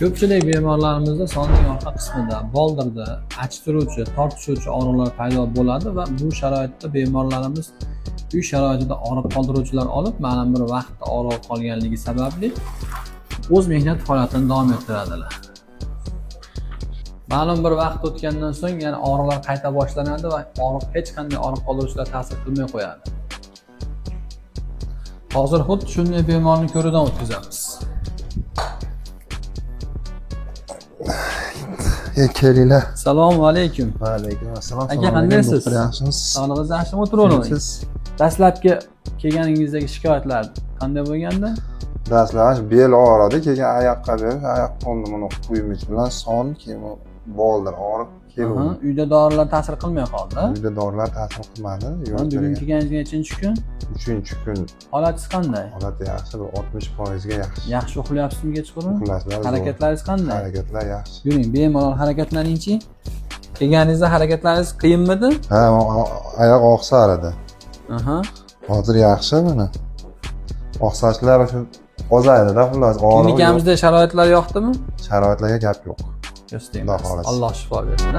Ko'pchilik bemorlarimizda sonning orqa qismida, boldirda achishtiruvchi, tortishuvchi og'riqlar paydo bo'ladi va bu sharoitda bemorlarimiz uy sharoitida og'riq qoldiruvchilar olib, ma'lum bir vaqtda og'riq qolganligi sababli o'z mehnat faoliyatini davom ettiradilar. Ma'lum bir vaqt o'tgandan so'ng yana og'riqlar qayta boshlanadi va hech qanday og'riq qoldiruvchilar ta'sir qilmay qo'yadi. Hozir xuddi shunday bemorni ko'ridan o'tkazamiz. Kelinglar. Assalomu alaykum. Va alaykum assalom. Aka, qandaysiz? Yaxshimisiz? Sog'lig'ingiz yaxshimi? O'tiravering. Dastlabki kelganingizdagi shikoyatlar qanday bo'lganda? Dastlab bel og'ridi, keyin oyoqqa berish, oyoq qo'lni buni quymish bilan son, keyin boldir og'rib keldi. Uyda dorilar ta'sir qilmay qoldi. Uyda dorilar ta'sir qilmadi. Bugun kelganingizga nechinchi kun? 3-kun. Holatingiz qanday? Holati yaxshi, 60% ga yaxshi. Yaxshi uxlayapsizmi kechqurun? Uxlashlar. Harakatlaringiz qanday? Harakatlar yaxshi. Yuring, bemalol harakatlaning-chi. Kelganingizda harakatlaringiz qiyinmidi? Ha, oyoq oqsar edi. Hozir yaxshi mana. Oqsashlar shu ozaydi-da, xullas. Klinikamizda sharoitlar yoqdimi? Sharoitlarga gap yo'q. Alloh shifo bersin.